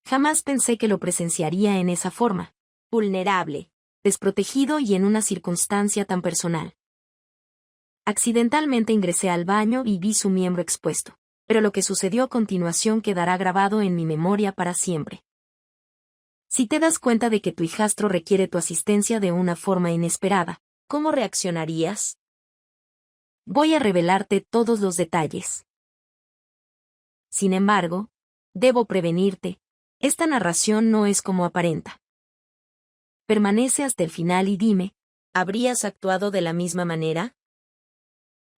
Jamás pensé que lo presenciaría en esa forma, vulnerable, desprotegido y en una circunstancia tan personal. Accidentalmente ingresé al baño y vi su miembro expuesto, pero lo que sucedió a continuación quedará grabado en mi memoria para siempre. Si te das cuenta de que tu hijastro requiere tu asistencia de una forma inesperada, ¿cómo reaccionarías? Voy a revelarte todos los detalles. Sin embargo, debo prevenirte, esta narración no es como aparenta. Permanece hasta el final y dime, ¿habrías actuado de la misma manera?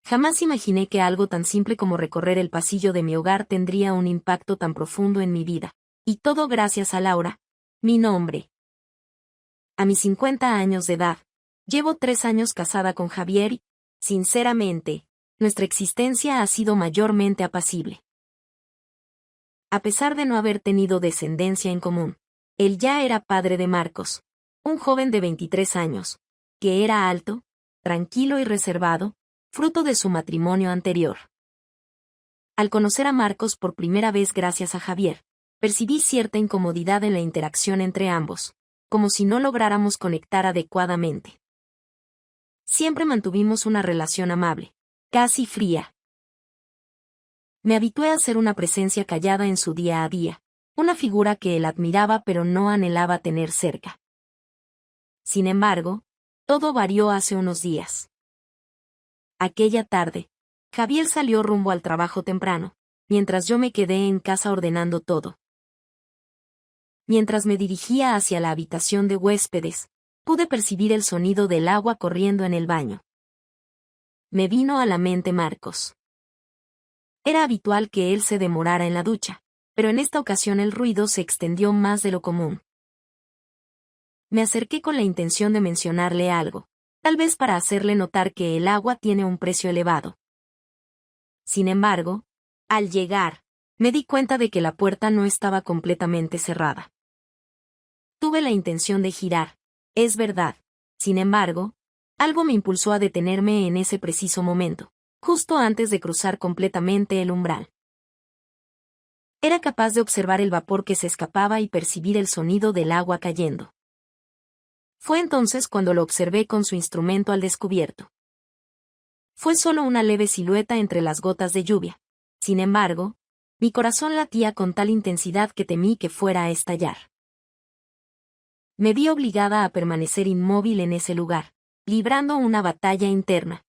Jamás imaginé que algo tan simple como recorrer el pasillo de mi hogar tendría un impacto tan profundo en mi vida, y todo gracias a Laura, mi nombre. A mis 50 años de edad, llevo 3 años casada con Javier y, sinceramente, nuestra existencia ha sido mayormente apacible. A pesar de no haber tenido descendencia en común, él ya era padre de Marcos, un joven de 23 años, que era alto, tranquilo y reservado, fruto de su matrimonio anterior. Al conocer a Marcos por primera vez gracias a Javier, percibí cierta incomodidad en la interacción entre ambos, como si no lográramos conectar adecuadamente. Siempre mantuvimos una relación amable, casi fría. Me habitué a ser una presencia callada en su día a día, una figura que él admiraba pero no anhelaba tener cerca. Sin embargo, todo varió hace unos días. Aquella tarde, Javier salió rumbo al trabajo temprano, mientras yo me quedé en casa ordenando todo. Mientras me dirigía hacia la habitación de huéspedes, pude percibir el sonido del agua corriendo en el baño. Me vino a la mente Marcos. Era habitual que él se demorara en la ducha, pero en esta ocasión el ruido se extendió más de lo común. Me acerqué con la intención de mencionarle algo, tal vez para hacerle notar que el agua tiene un precio elevado. Sin embargo, al llegar, me di cuenta de que la puerta no estaba completamente cerrada. Tuve la intención de girar, es verdad. Sin embargo, algo me impulsó a detenerme en ese preciso momento, justo antes de cruzar completamente el umbral. Era capaz de observar el vapor que se escapaba y percibir el sonido del agua cayendo. Fue entonces cuando lo observé con su instrumento al descubierto. Fue solo una leve silueta entre las gotas de lluvia. Sin embargo, mi corazón latía con tal intensidad que temí que fuera a estallar. Me vi obligada a permanecer inmóvil en ese lugar, librando una batalla interna.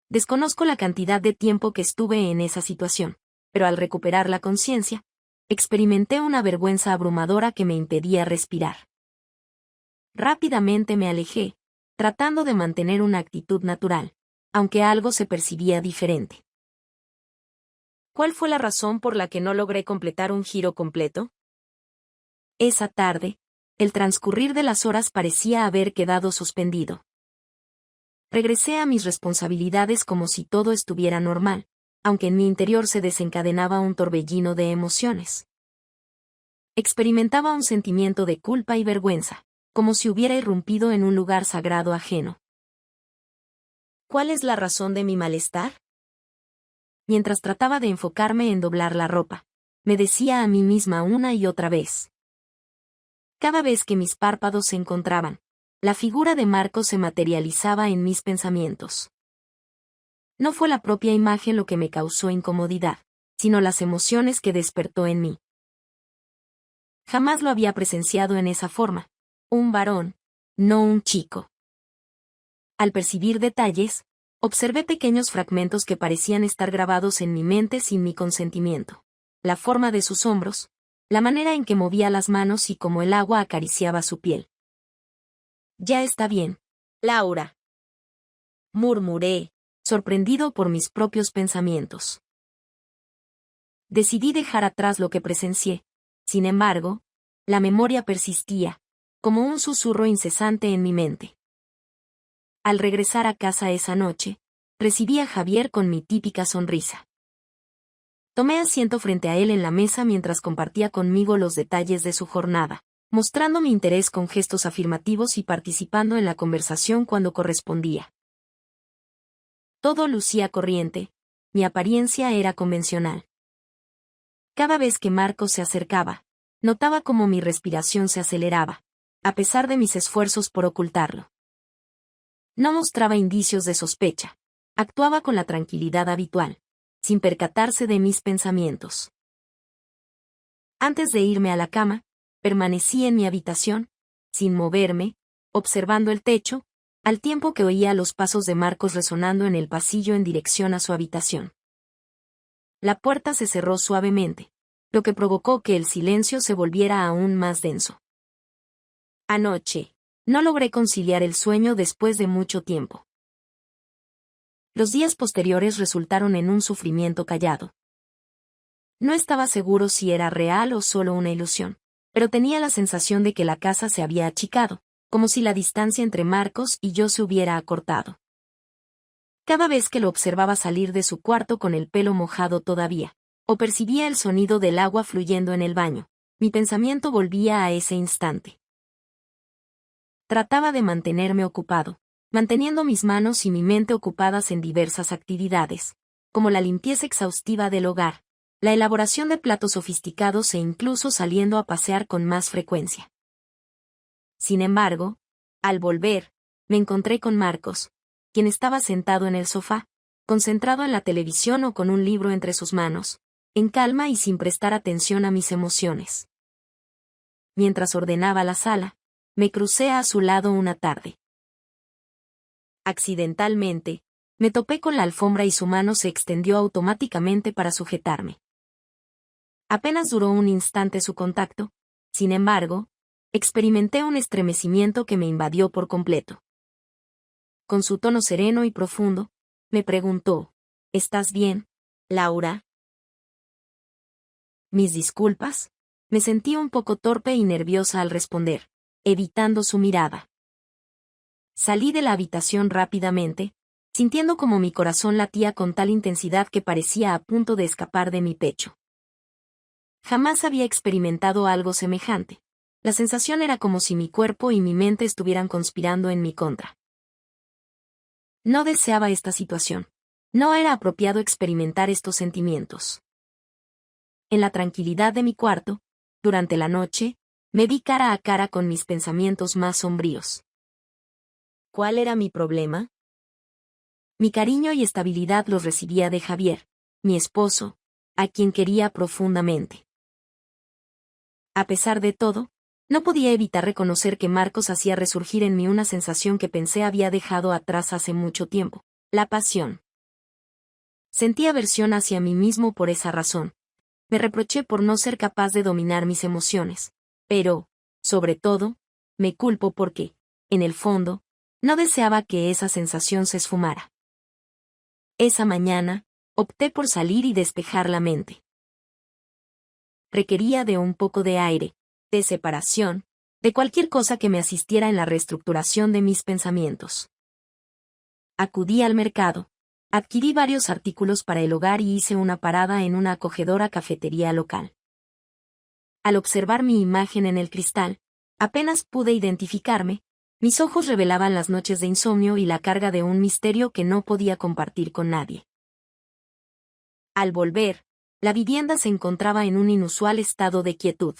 Desconozco la cantidad de tiempo que estuve en esa situación, pero al recuperar la conciencia, experimenté una vergüenza abrumadora que me impedía respirar. Rápidamente me alejé, tratando de mantener una actitud natural, aunque algo se percibía diferente. ¿Cuál fue la razón por la que no logré completar un giro completo? Esa tarde, el transcurrir de las horas parecía haber quedado suspendido. Regresé a mis responsabilidades como si todo estuviera normal, aunque en mi interior se desencadenaba un torbellino de emociones. Experimentaba un sentimiento de culpa y vergüenza, como si hubiera irrumpido en un lugar sagrado ajeno. ¿Cuál es la razón de mi malestar? Mientras trataba de enfocarme en doblar la ropa, me decía a mí misma una y otra vez. Cada vez que mis párpados se encontraban, la figura de Marcos se materializaba en mis pensamientos. No fue la propia imagen lo que me causó incomodidad, sino las emociones que despertó en mí. Jamás lo había presenciado en esa forma. Un varón, no un chico. Al percibir detalles, observé pequeños fragmentos que parecían estar grabados en mi mente sin mi consentimiento. La forma de sus hombros, la manera en que movía las manos y cómo el agua acariciaba su piel. Ya está bien, Laura. Murmuré, sorprendido por mis propios pensamientos. Decidí dejar atrás lo que presencié. Sin embargo, la memoria persistía, como un susurro incesante en mi mente. Al regresar a casa esa noche, recibí a Javier con mi típica sonrisa. Tomé asiento frente a él en la mesa mientras compartía conmigo los detalles de su jornada, mostrando mi interés con gestos afirmativos y participando en la conversación cuando correspondía. Todo lucía corriente, mi apariencia era convencional. Cada vez que Marcos se acercaba, Notaba cómo mi respiración se aceleraba, a pesar de mis esfuerzos por ocultarlo. No mostraba indicios de sospecha. Actuaba con la tranquilidad habitual, sin percatarse de mis pensamientos. Antes de irme a la cama, permanecí en mi habitación, sin moverme, observando el techo, al tiempo que oía los pasos de Marcos resonando en el pasillo en dirección a su habitación. La puerta se cerró suavemente, lo que provocó que el silencio se volviera aún más denso. Anoche, no logré conciliar el sueño después de mucho tiempo. Los días posteriores resultaron en un sufrimiento callado. No estaba seguro si era real o solo una ilusión, pero tenía la sensación de que la casa se había achicado, como si la distancia entre Marcos y yo se hubiera acortado. Cada vez que lo observaba salir de su cuarto con el pelo mojado todavía, o percibía el sonido del agua fluyendo en el baño, mi pensamiento volvía a ese instante. Trataba de mantenerme ocupado, manteniendo mis manos y mi mente ocupadas en diversas actividades, como la limpieza exhaustiva del hogar, la elaboración de platos sofisticados e incluso saliendo a pasear con más frecuencia. Sin embargo, al volver, me encontré con Marcos, quien estaba sentado en el sofá, concentrado en la televisión o con un libro entre sus manos, en calma y sin prestar atención a mis emociones. Mientras ordenaba la sala, me crucé a su lado una tarde. Accidentalmente, me topé con la alfombra y su mano se extendió automáticamente para sujetarme. Apenas duró un instante su contacto, sin embargo, experimenté un estremecimiento que me invadió por completo. Con su tono sereno y profundo, me preguntó, ¿estás bien, Laura? Mis disculpas, me sentí un poco torpe y nerviosa al responder, evitando su mirada. Salí de la habitación rápidamente, sintiendo como mi corazón latía con tal intensidad que parecía a punto de escapar de mi pecho. Jamás había experimentado algo semejante. La sensación era como si mi cuerpo y mi mente estuvieran conspirando en mi contra. No deseaba esta situación. No era apropiado experimentar estos sentimientos. En la tranquilidad de mi cuarto, durante la noche, me vi cara a cara con mis pensamientos más sombríos. ¿Cuál era mi problema? Mi cariño y estabilidad los recibía de Javier, mi esposo, a quien quería profundamente. A pesar de todo, no podía evitar reconocer que Marcos hacía resurgir en mí una sensación que pensé había dejado atrás hace mucho tiempo, la pasión. Sentí aversión hacia mí mismo por esa razón. Me reproché por no ser capaz de dominar mis emociones, pero, sobre todo, me culpo porque, en el fondo, no deseaba que esa sensación se esfumara. Esa mañana, opté por salir y despejar la mente. Requería de un poco de aire, de separación, de cualquier cosa que me asistiera en la reestructuración de mis pensamientos. Acudí al mercado, adquirí varios artículos para el hogar y hice una parada en una acogedora cafetería local. Al observar mi imagen en el cristal, apenas pude identificarme, mis ojos revelaban las noches de insomnio y la carga de un misterio que no podía compartir con nadie. Al volver, la vivienda se encontraba en un inusual estado de quietud.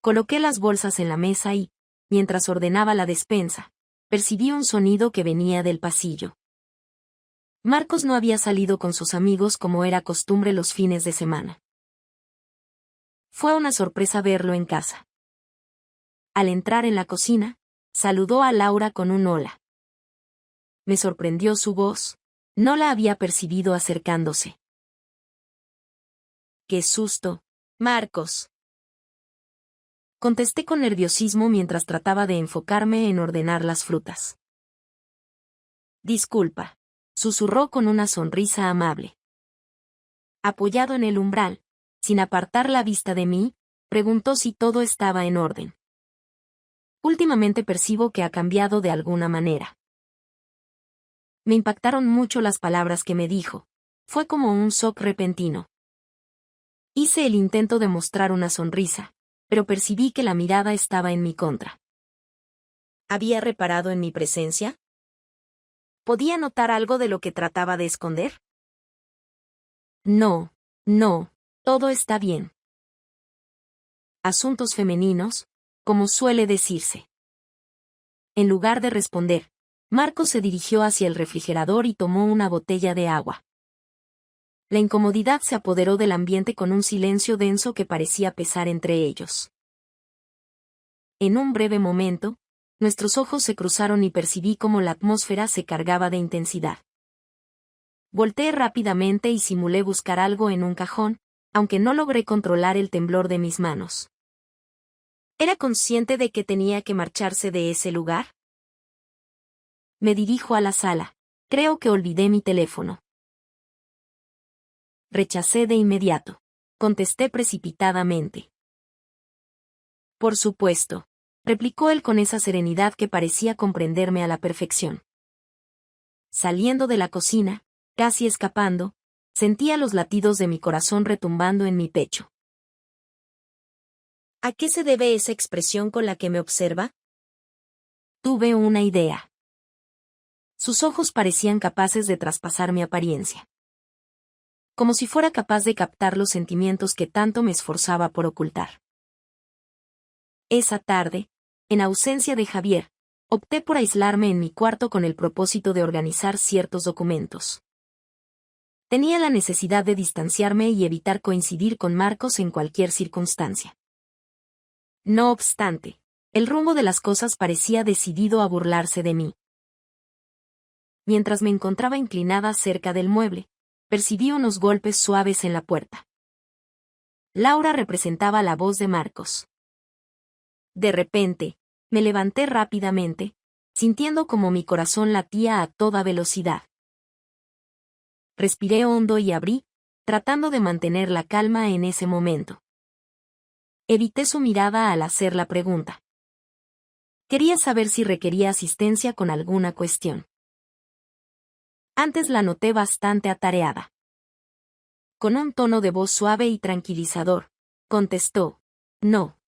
Coloqué las bolsas en la mesa y, mientras ordenaba la despensa, percibí un sonido que venía del pasillo. Marcos no había salido con sus amigos como era costumbre los fines de semana. Fue una sorpresa verlo en casa. Al entrar en la cocina, saludó a Laura con un hola. Me sorprendió su voz, no la había percibido acercándose. ¡Qué susto, Marcos! Contesté con nerviosismo mientras trataba de enfocarme en ordenar las frutas. Disculpa, susurró con una sonrisa amable. Apoyado en el umbral, sin apartar la vista de mí, preguntó si todo estaba en orden. Últimamente percibo que ha cambiado de alguna manera. Me impactaron mucho las palabras que me dijo. Fue como un shock repentino. Hice el intento de mostrar una sonrisa, pero percibí que la mirada estaba en mi contra. ¿Había reparado en mi presencia? ¿Podía notar algo de lo que trataba de esconder? No, todo está bien. asuntos femeninos, como suele decirse. En lugar de responder, Marcos se dirigió hacia el refrigerador y tomó una botella de agua. La incomodidad se apoderó del ambiente con un silencio denso que parecía pesar entre ellos. En un breve momento, nuestros ojos se cruzaron y percibí cómo la atmósfera se cargaba de intensidad. Volteé rápidamente y simulé buscar algo en un cajón, aunque no logré controlar el temblor de mis manos. ¿Era consciente de que tenía que marcharse de ese lugar? Me dirijo a la sala. Creo que olvidé mi teléfono. Rechacé de inmediato. Contesté precipitadamente. Por supuesto, replicó él con esa serenidad que parecía comprenderme a la perfección. Saliendo de la cocina, casi escapando, sentía los latidos de mi corazón retumbando en mi pecho. ¿A qué se debe esa expresión con la que me observa? Tuve una idea. Sus ojos parecían capaces de traspasar mi apariencia. Como si fuera capaz de captar los sentimientos que tanto me esforzaba por ocultar. Esa tarde, en ausencia de Javier, opté por aislarme en mi cuarto con el propósito de organizar ciertos documentos. Tenía la necesidad de distanciarme y evitar coincidir con Marcos en cualquier circunstancia. No obstante, el rumbo de las cosas parecía decidido a burlarse de mí. Mientras me encontraba inclinada cerca del mueble, percibí unos golpes suaves en la puerta. Laura representaba la voz de Marcos. De repente, me levanté rápidamente, sintiendo como mi corazón latía a toda velocidad. Respiré hondo y abrí, tratando de mantener la calma en ese momento. Evité su mirada al hacer la pregunta. Quería saber si requería asistencia con alguna cuestión. Antes la noté bastante atareada. Con un tono de voz suave y tranquilizador, contestó, no.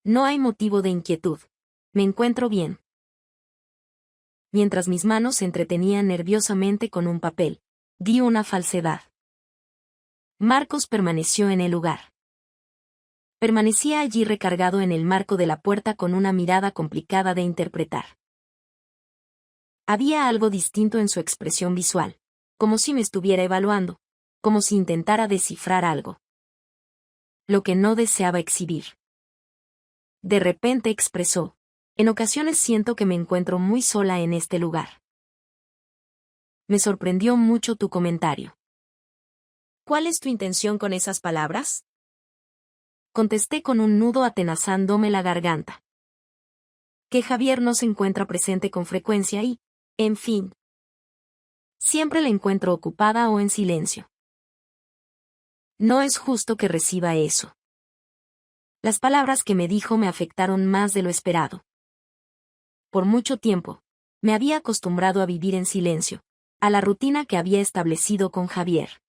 No hay motivo de inquietud. Me encuentro bien. Mientras mis manos se entretenían nerviosamente con un papel, di una falsedad. Marcos permaneció en el lugar. Permanecía allí recargado en el marco de la puerta con una mirada complicada de interpretar. Había algo distinto en su expresión visual, como si me estuviera evaluando, como si intentara descifrar algo. Lo que no deseaba exhibir. De repente expresó, en ocasiones siento que me encuentro muy sola en este lugar. Me sorprendió mucho tu comentario. ¿Cuál es tu intención con esas palabras? Contesté con un nudo atenazándome la garganta. Que Javier no se encuentra presente con frecuencia y, en fin, siempre la encuentro ocupada o en silencio. No es justo que reciba eso. Las palabras que me dijo me afectaron más de lo esperado. Por mucho tiempo, me había acostumbrado a vivir en silencio, a la rutina que había establecido con Javier.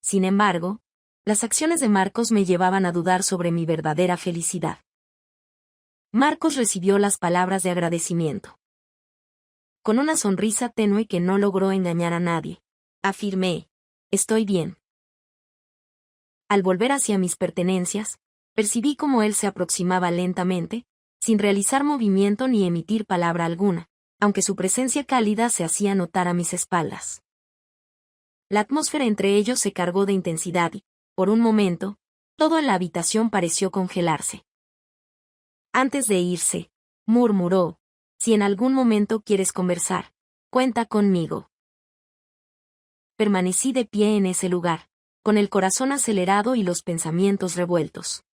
Sin embargo, las acciones de Marcos me llevaban a dudar sobre mi verdadera felicidad. Marcos recibió las palabras de agradecimiento. Con una sonrisa tenue que no logró engañar a nadie, afirmé, estoy bien. Al volver hacia mis pertenencias, percibí cómo él se aproximaba lentamente, sin realizar movimiento ni emitir palabra alguna, aunque su presencia cálida se hacía notar a mis espaldas. La atmósfera entre ellos se cargó de intensidad y, por un momento, todo en la habitación pareció congelarse. Antes de irse, murmuró, si en algún momento quieres conversar, cuenta conmigo. Permanecí de pie en ese lugar, con el corazón acelerado y los pensamientos revueltos.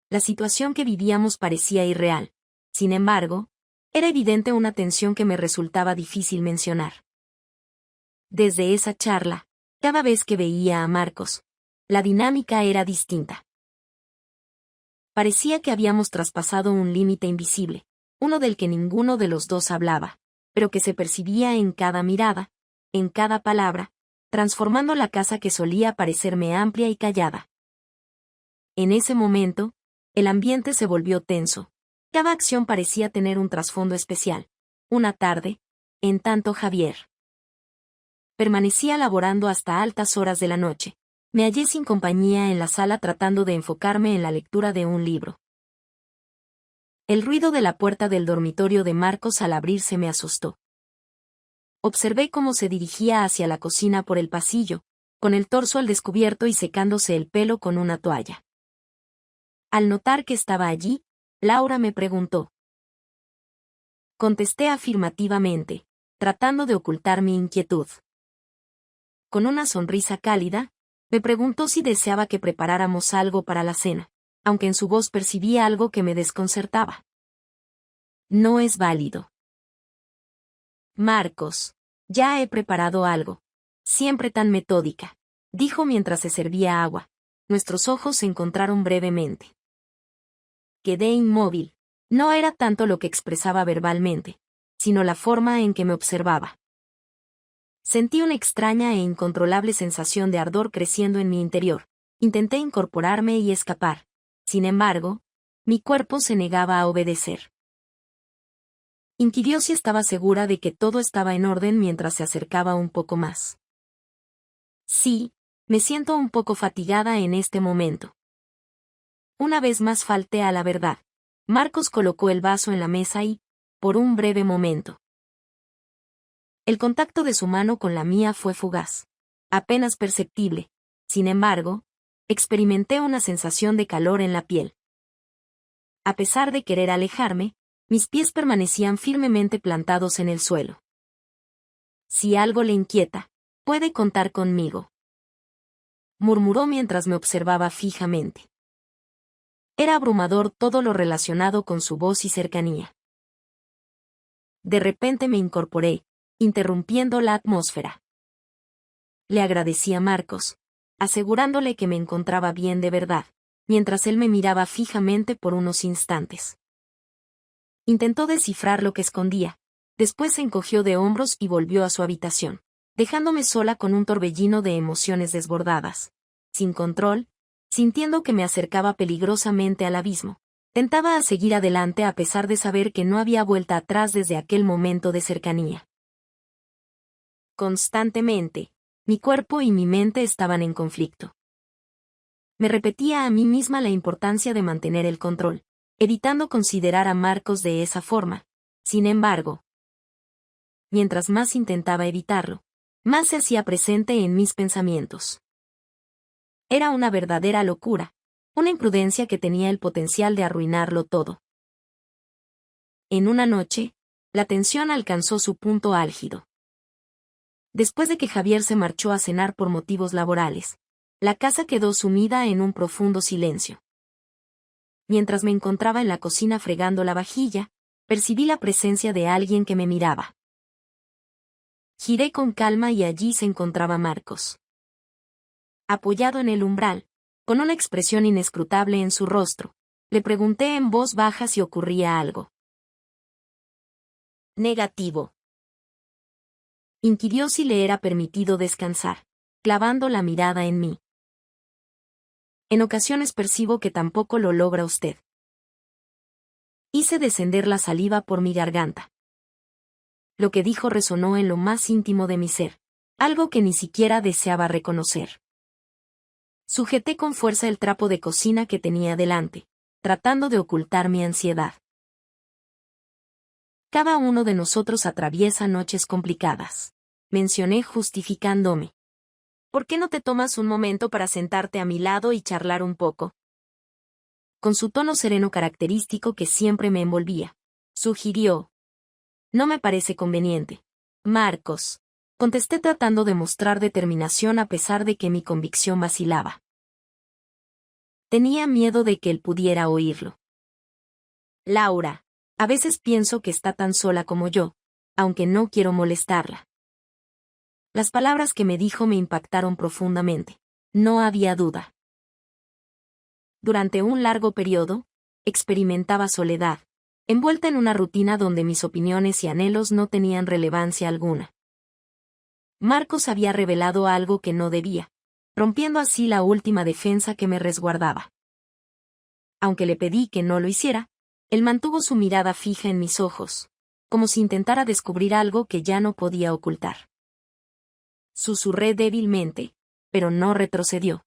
La situación que vivíamos parecía irreal. Sin embargo, era evidente una tensión que me resultaba difícil mencionar. Desde esa charla, cada vez que veía a Marcos, la dinámica era distinta. Parecía que habíamos traspasado un límite invisible, uno del que ninguno de los dos hablaba, pero que se percibía en cada mirada, en cada palabra, transformando la casa que solía parecerme amplia y callada. En ese momento, el ambiente se volvió tenso. Cada acción parecía tener un trasfondo especial. Una tarde, en tanto Javier permanecía laborando hasta altas horas de la noche, Me hallé sin compañía en la sala tratando de enfocarme en la lectura de un libro. El ruido de la puerta del dormitorio de Marcos al abrirse me asustó. Observé cómo se dirigía hacia la cocina por el pasillo, con el torso al descubierto y secándose el pelo con una toalla. Al notar que estaba allí, Laura me preguntó. Contesté afirmativamente, tratando de ocultar mi inquietud. Con una sonrisa cálida, me preguntó si deseaba que preparáramos algo para la cena, aunque en su voz percibía algo que me desconcertaba. No es válido. Marcos, ya he preparado algo. Siempre tan metódica, dijo mientras se servía agua. Nuestros ojos se encontraron brevemente. Quedé inmóvil. No era tanto lo que expresaba verbalmente, sino la forma en que me observaba. Sentí una extraña e incontrolable sensación de ardor creciendo en mi interior. Intenté incorporarme y escapar. Sin embargo, mi cuerpo se negaba a obedecer. Inquirió si estaba segura de que todo estaba en orden mientras se acercaba un poco más. Sí, me siento un poco fatigada en este momento. Una vez más falté a la verdad. Marcos colocó el vaso en la mesa y, por un breve momento, el contacto de su mano con la mía fue fugaz, apenas perceptible. Sin embargo, experimenté una sensación de calor en la piel. A pesar de querer alejarme, mis pies permanecían firmemente plantados en el suelo. Si algo le inquieta, puede contar conmigo, murmuró mientras me observaba fijamente. Era abrumador todo lo relacionado con su voz y cercanía. De repente me incorporé, interrumpiendo la atmósfera. Le agradecí a Marcos, asegurándole que me encontraba bien de verdad, mientras él me miraba fijamente por unos instantes. Intentó descifrar lo que escondía, después se encogió de hombros y volvió a su habitación, dejándome sola con un torbellino de emociones desbordadas. Sin control, sintiendo que me acercaba peligrosamente al abismo, tentaba a seguir adelante a pesar de saber que no había vuelta atrás desde aquel momento de cercanía. Constantemente, mi cuerpo y mi mente estaban en conflicto. Me repetía a mí misma la importancia de mantener el control, evitando considerar a Marcos de esa forma. Sin embargo, mientras más intentaba evitarlo, más se hacía presente en mis pensamientos. Era una verdadera locura, una imprudencia que tenía el potencial de arruinarlo todo. En una noche, la tensión alcanzó su punto álgido. Después de que Javier se marchó a cenar por motivos laborales, la casa quedó sumida en un profundo silencio. Mientras me encontraba en la cocina fregando la vajilla, percibí la presencia de alguien que me miraba. Giré con calma y allí se encontraba Marcos. Apoyado en el umbral, con una expresión inescrutable en su rostro, le pregunté en voz baja si ocurría algo. Negativo. Inquirió si le era permitido descansar, clavando la mirada en mí. En ocasiones percibo que tampoco lo logra usted. Hice descender la saliva por mi garganta. Lo que dijo resonó en lo más íntimo de mi ser, algo que ni siquiera deseaba reconocer. Sujeté con fuerza el trapo de cocina que tenía delante, tratando de ocultar mi ansiedad. Cada uno de nosotros atraviesa noches complicadas, mencioné justificándome. ¿Por qué no te tomas un momento para sentarte a mi lado y charlar un poco? Con su tono sereno característico que siempre me envolvía, sugirió. No me parece conveniente. Marcos, contesté tratando de mostrar determinación a pesar de que mi convicción vacilaba. Tenía miedo de que él pudiera oírlo. Laura, a veces pienso que está tan sola como yo, aunque no quiero molestarla. Las palabras que me dijo me impactaron profundamente. No había duda. Durante un largo periodo, experimentaba soledad, envuelta en una rutina donde mis opiniones y anhelos no tenían relevancia alguna. Marcos había revelado algo que no debía, rompiendo así la última defensa que me resguardaba. Aunque le pedí que no lo hiciera, él mantuvo su mirada fija en mis ojos, como si intentara descubrir algo que ya no podía ocultar. Susurré débilmente, pero no retrocedió.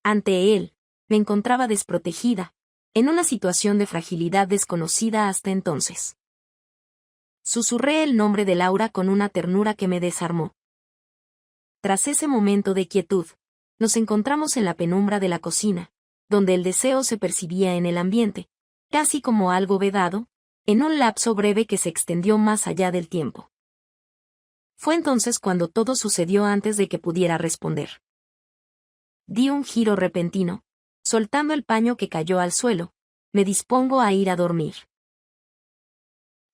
Ante él, me encontraba desprotegida, en una situación de fragilidad desconocida hasta entonces. Susurré el nombre de Laura con una ternura que me desarmó. Tras ese momento de quietud, nos encontramos en la penumbra de la cocina, donde el deseo se percibía en el ambiente, casi como algo vedado, en un lapso breve que se extendió más allá del tiempo. Fue entonces cuando todo sucedió antes de que pudiera responder. Di un giro repentino, soltando el paño que cayó al suelo, me dispongo a ir a dormir.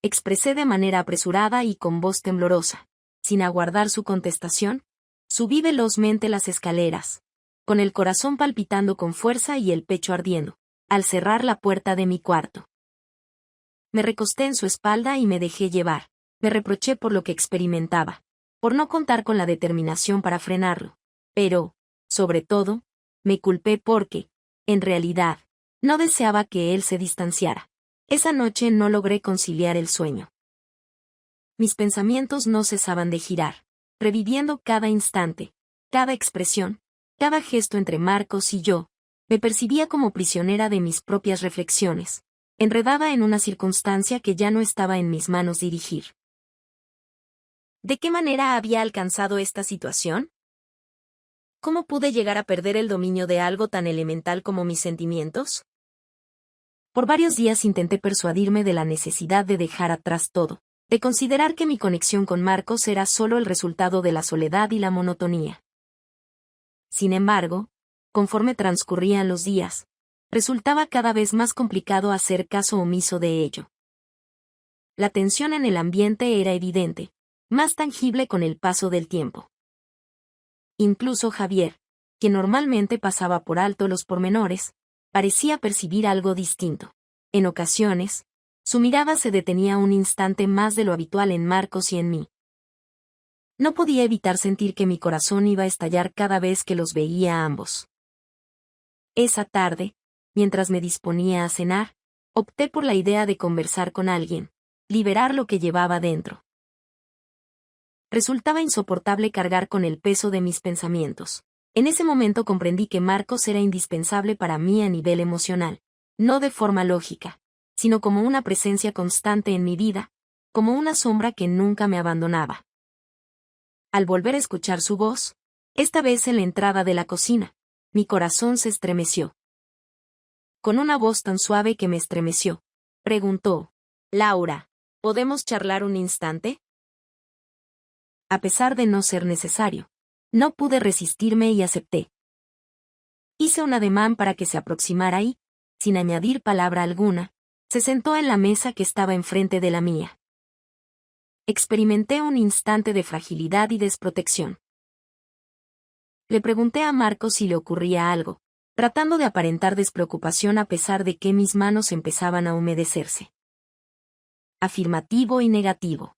Expresé de manera apresurada y con voz temblorosa, sin aguardar su contestación, subí velozmente las escaleras, con el corazón palpitando con fuerza y el pecho ardiendo, al cerrar la puerta de mi cuarto. Me recosté en su espalda y me dejé llevar. Me reproché por lo que experimentaba, por no contar con la determinación para frenarlo, pero, sobre todo, me culpé porque, en realidad, no deseaba que él se distanciara. Esa noche no logré conciliar el sueño. Mis pensamientos no cesaban de girar, reviviendo cada instante, cada expresión, cada gesto entre Marcos y yo. Me percibía como prisionera de mis propias reflexiones, enredada en una circunstancia que ya no estaba en mis manos dirigir. ¿De qué manera había alcanzado esta situación? ¿Cómo pude llegar a perder el dominio de algo tan elemental como mis sentimientos? Por varios días intenté persuadirme de la necesidad de dejar atrás todo, de considerar que mi conexión con Marcos era solo el resultado de la soledad y la monotonía. Sin embargo, conforme transcurrían los días, resultaba cada vez más complicado hacer caso omiso de ello. La tensión en el ambiente era evidente, más tangible con el paso del tiempo. Incluso Javier, que normalmente pasaba por alto los pormenores, parecía percibir algo distinto. En ocasiones, su mirada se detenía un instante más de lo habitual en Marcos y en mí. No podía evitar sentir que mi corazón iba a estallar cada vez que los veía a ambos. Esa tarde, mientras me disponía a cenar, opté por la idea de conversar con alguien, liberar lo que llevaba dentro. Resultaba insoportable cargar con el peso de mis pensamientos. En ese momento comprendí que Marcos era indispensable para mí a nivel emocional, no de forma lógica, sino como una presencia constante en mi vida, como una sombra que nunca me abandonaba. Al volver a escuchar su voz, esta vez en la entrada de la cocina, mi corazón se estremeció. Con una voz tan suave que me estremeció, preguntó: «Laura, ¿podemos charlar un instante?». A pesar de no ser necesario, no pude resistirme y acepté. Hice un ademán para que se aproximara y, sin añadir palabra alguna, se sentó en la mesa que estaba enfrente de la mía. Experimenté un instante de fragilidad y desprotección. Le pregunté a Marcos si le ocurría algo, tratando de aparentar despreocupación a pesar de que mis manos empezaban a humedecerse. Afirmativo y negativo.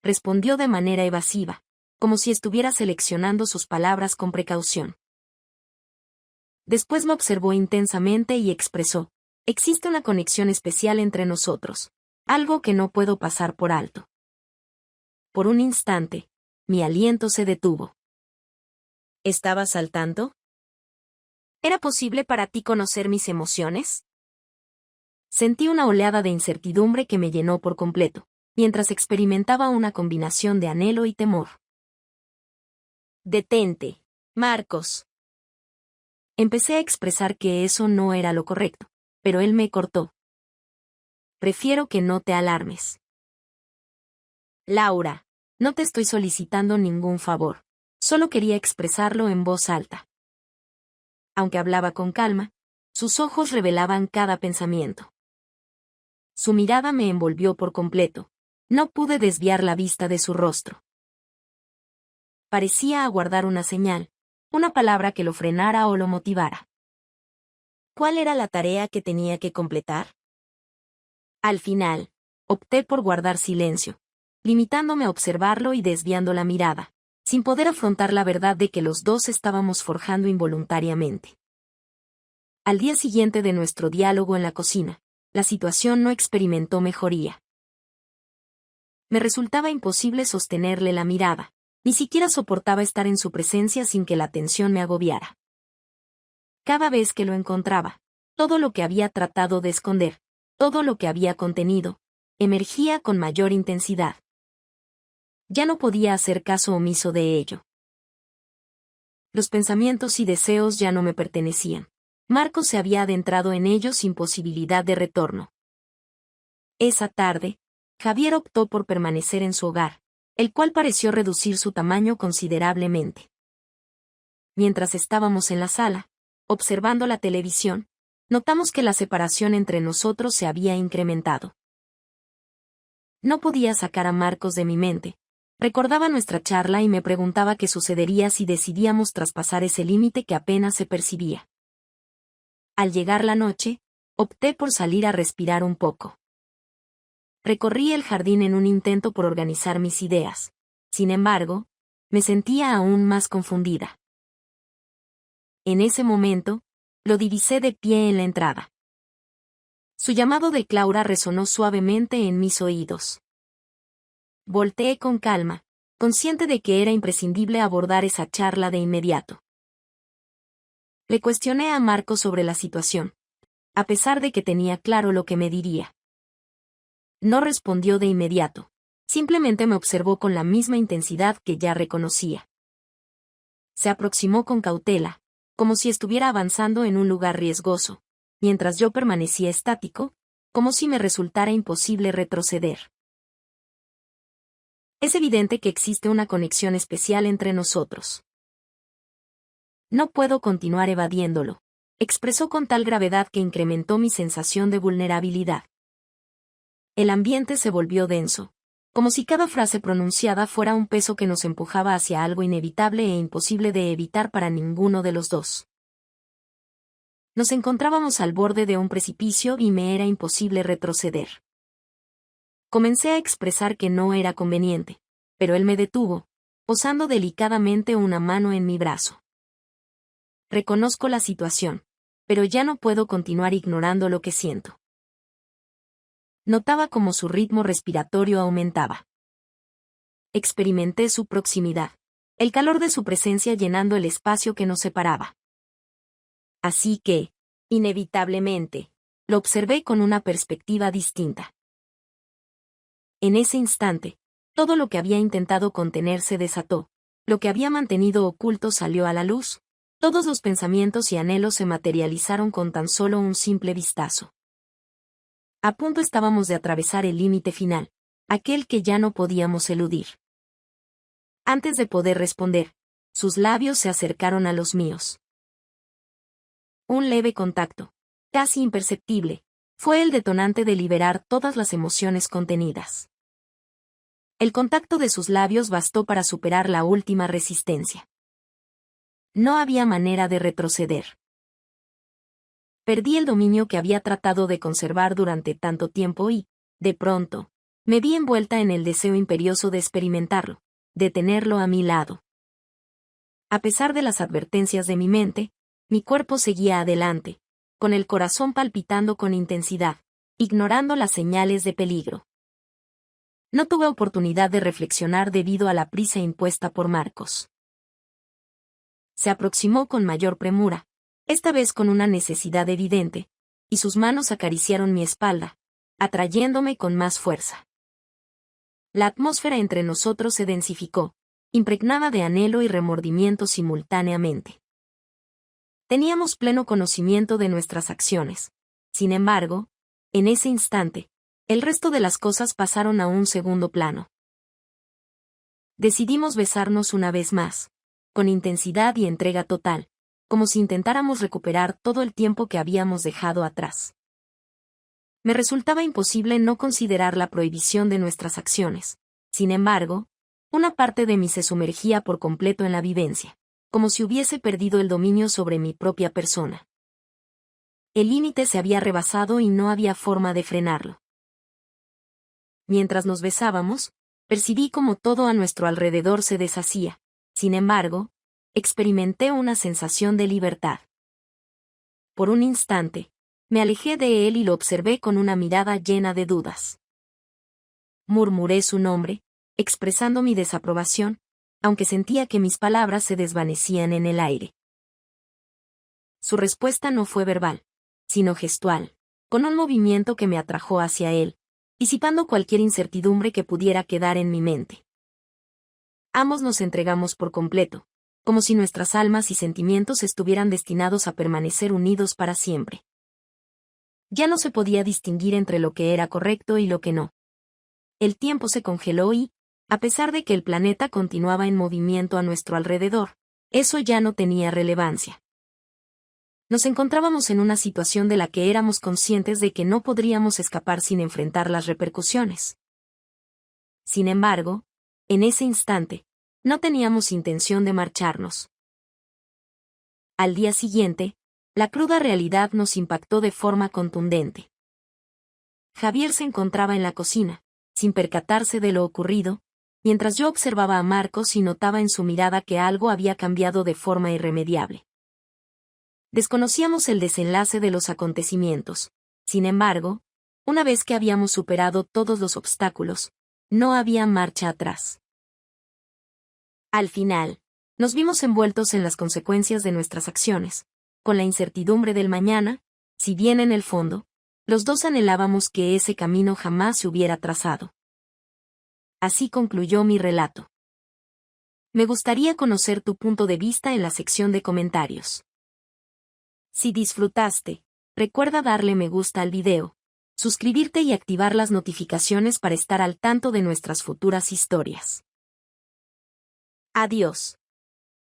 Respondió de manera evasiva, como si estuviera seleccionando sus palabras con precaución. Después me observó intensamente y expresó: «Existe una conexión especial entre nosotros, algo que no puedo pasar por alto». Por un instante, mi aliento se detuvo. ¿Estabas al tanto? ¿Era posible para ti conocer mis emociones? Sentí una oleada de incertidumbre que me llenó por completo, mientras experimentaba una combinación de anhelo y temor. «Detente, Marcos». Empecé a expresar que eso no era lo correcto, pero él me cortó. «Prefiero que no te alarmes. Laura, no te estoy solicitando ningún favor, solo quería expresarlo en voz alta». Aunque hablaba con calma, sus ojos revelaban cada pensamiento. Su mirada me envolvió por completo. No pude desviar la vista de su rostro. Parecía aguardar una señal, una palabra que lo frenara o lo motivara. ¿Cuál era la tarea que tenía que completar? Al final, opté por guardar silencio, limitándome a observarlo y desviando la mirada, sin poder afrontar la verdad de que los dos estábamos forjando involuntariamente. Al día siguiente de nuestro diálogo en la cocina, la situación no experimentó mejoría. Me resultaba imposible sostenerle la mirada, Ni siquiera soportaba estar en su presencia sin que la tensión me agobiara. Cada vez que lo encontraba, todo lo que había tratado de esconder, todo lo que había contenido, emergía con mayor intensidad. Ya no podía hacer caso omiso de ello. Los pensamientos y deseos ya no me pertenecían. Marcos se había adentrado en ellos sin posibilidad de retorno. Esa tarde, Javier optó por permanecer en su hogar, el cual pareció reducir su tamaño considerablemente. Mientras estábamos en la sala, observando la televisión, notamos que la separación entre nosotros se había incrementado. No podía sacar a Marcos de mi mente. Recordaba nuestra charla y me preguntaba qué sucedería si decidíamos traspasar ese límite que apenas se percibía. Al llegar la noche, opté por salir a respirar un poco. Recorrí el jardín en un intento por organizar mis ideas. Sin embargo, me sentía aún más confundida. En ese momento, lo divisé de pie en la entrada. Su llamado de Claura resonó suavemente en mis oídos. Volteé con calma, consciente de que era imprescindible abordar esa charla de inmediato. Le cuestioné a Marcos sobre la situación, a pesar de que tenía claro lo que me diría. No respondió de inmediato, simplemente me observó con la misma intensidad que ya reconocía. Se aproximó con cautela, como si estuviera avanzando en un lugar riesgoso, mientras yo permanecía estático, como si me resultara imposible retroceder. Es evidente que existe una conexión especial entre nosotros. No puedo continuar evadiéndolo, expresó con tal gravedad que incrementó mi sensación de vulnerabilidad. El ambiente se volvió denso, como si cada frase pronunciada fuera un peso que nos empujaba hacia algo inevitable e imposible de evitar para ninguno de los dos. Nos encontrábamos al borde de un precipicio y me era imposible retroceder. Comencé a expresar que no era conveniente, pero él me detuvo, posando delicadamente una mano en mi brazo. Reconozco la situación, pero ya no puedo continuar ignorando lo que siento. Notaba cómo su ritmo respiratorio aumentaba. Experimenté su proximidad, el calor de su presencia llenando el espacio que nos separaba. Así que, inevitablemente, lo observé con una perspectiva distinta. En ese instante, todo lo que había intentado contener se desató, lo que había mantenido oculto salió a la luz, todos los pensamientos y anhelos se materializaron con tan solo un simple vistazo. A punto estábamos de atravesar el límite final, aquel que ya no podíamos eludir. Antes de poder responder, sus labios se acercaron a los míos. Un leve contacto, casi imperceptible, fue el detonante de liberar todas las emociones contenidas. El contacto de sus labios bastó para superar la última resistencia. No había manera de retroceder. Perdí el dominio que había tratado de conservar durante tanto tiempo y, de pronto, me vi envuelta en el deseo imperioso de experimentarlo, de tenerlo a mi lado. A pesar de las advertencias de mi mente, mi cuerpo seguía adelante, con el corazón palpitando con intensidad, ignorando las señales de peligro. No tuve oportunidad de reflexionar debido a la prisa impuesta por Marcos. Se aproximó con mayor premura, esta vez con una necesidad evidente, y sus manos acariciaron mi espalda, atrayéndome con más fuerza. La atmósfera entre nosotros se densificó, impregnada de anhelo y remordimiento simultáneamente. Teníamos pleno conocimiento de nuestras acciones. Sin embargo, en ese instante, el resto de las cosas pasaron a un segundo plano. Decidimos besarnos una vez más, con intensidad y entrega total, como si intentáramos recuperar todo el tiempo que habíamos dejado atrás. Me resultaba imposible no considerar la prohibición de nuestras acciones. Sin embargo, una parte de mí se sumergía por completo en la vivencia, como si hubiese perdido el dominio sobre mi propia persona. El límite se había rebasado y no había forma de frenarlo. Mientras nos besábamos, percibí como todo a nuestro alrededor se deshacía. Sin embargo, experimenté una sensación de libertad. Por un instante, me alejé de él y lo observé con una mirada llena de dudas. Murmuré su nombre, expresando mi desaprobación, aunque sentía que mis palabras se desvanecían en el aire. Su respuesta no fue verbal, sino gestual, con un movimiento que me atrajo hacia él, disipando cualquier incertidumbre que pudiera quedar en mi mente. Ambos nos entregamos por completo, como si nuestras almas y sentimientos estuvieran destinados a permanecer unidos para siempre. Ya no se podía distinguir entre lo que era correcto y lo que no. El tiempo se congeló y, a pesar de que el planeta continuaba en movimiento a nuestro alrededor, eso ya no tenía relevancia. Nos encontrábamos en una situación de la que éramos conscientes de que no podríamos escapar sin enfrentar las repercusiones. Sin embargo, en ese instante, no teníamos intención de marcharnos. Al día siguiente, la cruda realidad nos impactó de forma contundente. Javier se encontraba en la cocina, sin percatarse de lo ocurrido, mientras yo observaba a Marcos y notaba en su mirada que algo había cambiado de forma irremediable. Desconocíamos el desenlace de los acontecimientos. Sin embargo, una vez que habíamos superado todos los obstáculos, no había marcha atrás. Al final, nos vimos envueltos en las consecuencias de nuestras acciones, con la incertidumbre del mañana, si bien en el fondo, los dos anhelábamos que ese camino jamás se hubiera trazado. Así concluyó mi relato. Me gustaría conocer tu punto de vista en la sección de comentarios. Si disfrutaste, recuerda darle me gusta al video, suscribirte y activar las notificaciones para estar al tanto de nuestras futuras historias. Adiós.